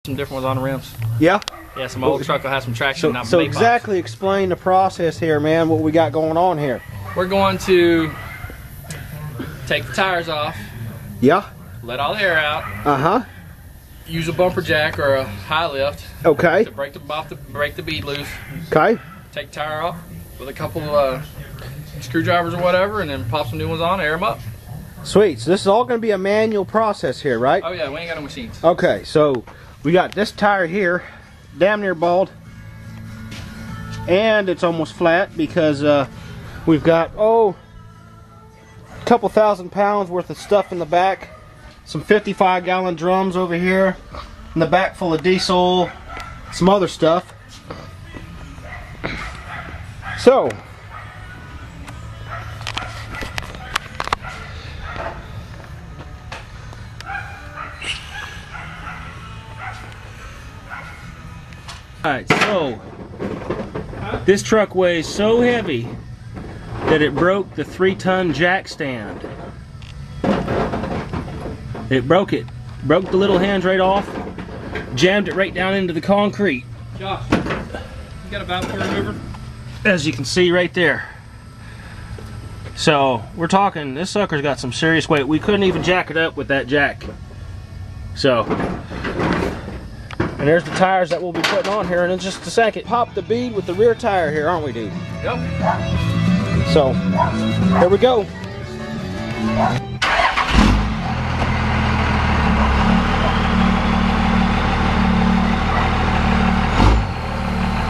Some different ones on the rims. Yeah? Yeah, some old truck will have some traction. So exactly explain the process here, man, what we got going on here. We're going to take the tires off. Yeah? Let all the air out. Uh-huh. Use a bumper jack or a high lift. Okay. To break the bead loose. Okay. Take the tire off with a couple of screwdrivers or whatever, and then pop some new ones on, air them up. Sweet. So this is all going to be a manual process here, right? Oh yeah, we ain't got no machines. Okay, so we got this tire here, damn near bald, and it's almost flat because we've got, a couple thousand pounds worth of stuff in the back. Some 55-gallon drums over here in the back full of diesel, some other stuff. So alright, so this truck weighs so heavy that it broke the 3-ton jack stand. It broke the little hinge right off, jammed it right down into the concrete. Josh, you got a valve port remover? As you can see right there. So we're talking, this sucker's got some serious weight. We couldn't even jack it up with that jack. So, and there's the tires that we'll be putting on here in just a second. Pop the bead with the rear tire here, aren't we, dude? Yep. So, here we go.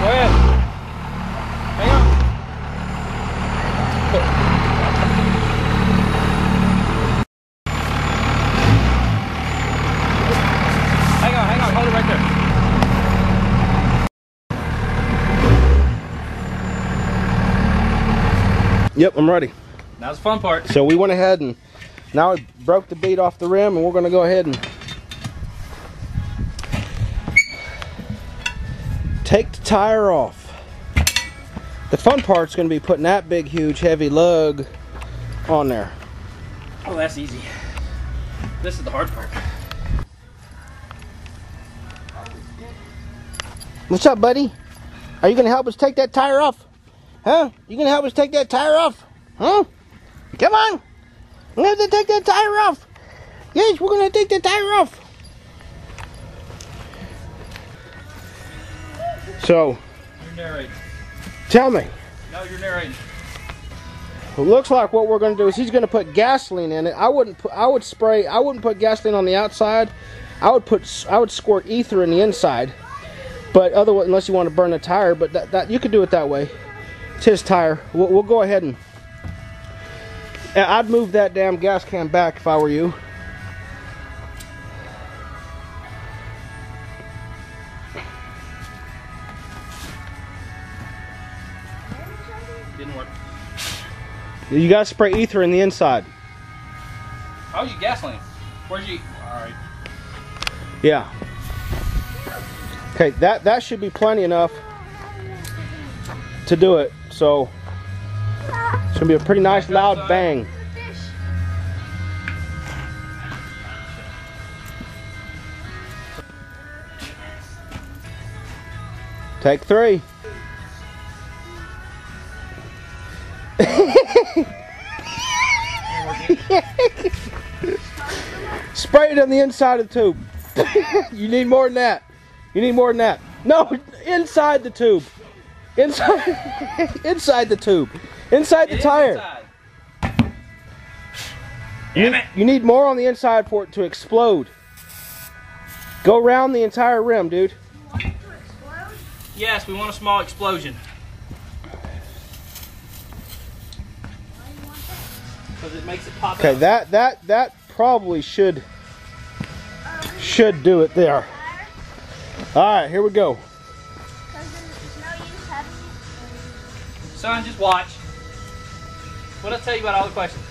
Go ahead. Hang on. Hang on. Hold it right there. Yep, I'm ready. Now's the fun part. So we went ahead and now we broke the bead off the rim, and we're going to go ahead and take the tire off. The fun part's going to be putting that big, huge, heavy lug on there. Oh, that's easy. This is the hard part. What's up, buddy? Are you going to help us take that tire off? Huh? You going to help us take that tire off? Huh? Come on. We're going to have to take that tire off. Yes, we're going to take that tire off. So, You're narrating. tell me. No, you're narrating. It looks like what we're going to do is he's going to put gasoline in it. I wouldn't put gasoline on the outside. I would squirt ether in the inside. But otherwise, unless you want to burn the tire, but that you could do it that way. It's his tire. We'll go ahead and I'd move that damn gas can back if I were you. Didn't work. You got to spray ether in the inside. I'll use gasoline. Where's you? Alright. Yeah. Okay, that should be plenty enough to do it. So it's gonna be a pretty nice loud bang. Take 3. Spray it on the inside of the tube. You need more than that. You need more than that. No, inside the tube. Inside the tube. Inside the tire. Damn it. You need more on the inside for it to explode. Go around the entire rim, dude. Yes, we want a small explosion. Because it makes it pop Okay, up. that probably should do it there. Alright, here we go. Son, just watch. What'd I tell you about all the questions?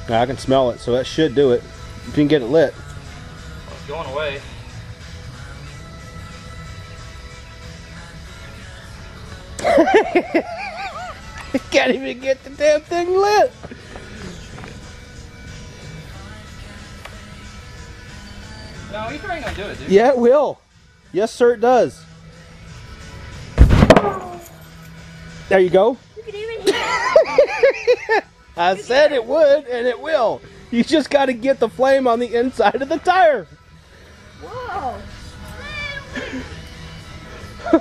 Now, I can smell it, so that should do it. If you can get it lit. Well, it's going away. Can't even get the damn thing lit. No, No, ether ain't gonna do it, dude. Yeah, it will. Yes, sir, it does. There you go. You can even hear it. I said it would, and it will. You just got to get the flame on the inside of the tire. Whoa. Oh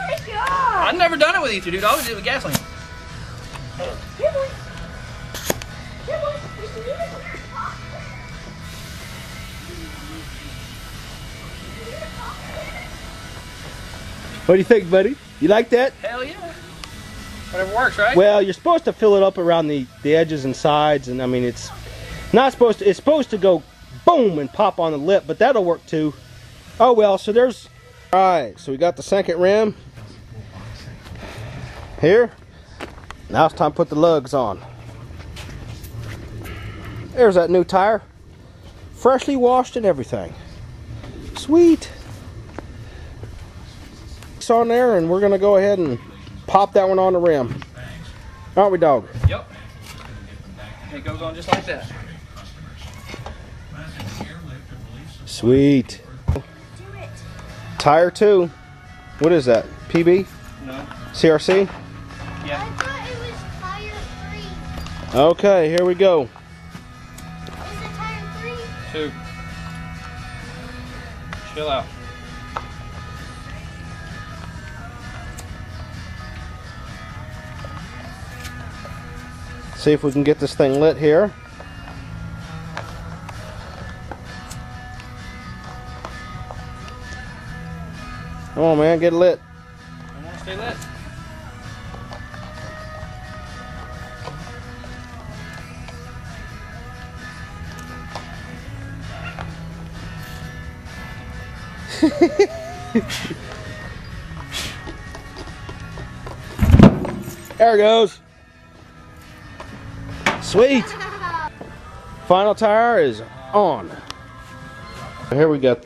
my god! I've never done it with ether, dude. I always did it with gasoline. Here, boy. Here, boy. You can even hear it. What do you think, buddy? You like that? Hell yeah. Whatever works, right? Well, you're supposed to fill it up around the edges and sides, and I mean it's not supposed to. It's supposed to go boom and pop on the lip, but that'll work too. Oh well. So there's. All right. So we got the second rim here. Now it's time to put the lugs on. There's that new tire, freshly washed and everything. Sweet. It's on there, and we're gonna go ahead and pop that one on the rim. Aren't we, dog? Yep. It goes on just like that. Sweet. Tire 2. What is that? PB? No. CRC? Yeah. I thought it was tire 3. Okay, here we go. Is it tire 3? 2. Chill out. See if we can get this thing lit here. Come on, man, get it lit. I want to stay lit. There it goes. Sweet. Final tire is on. Here we go.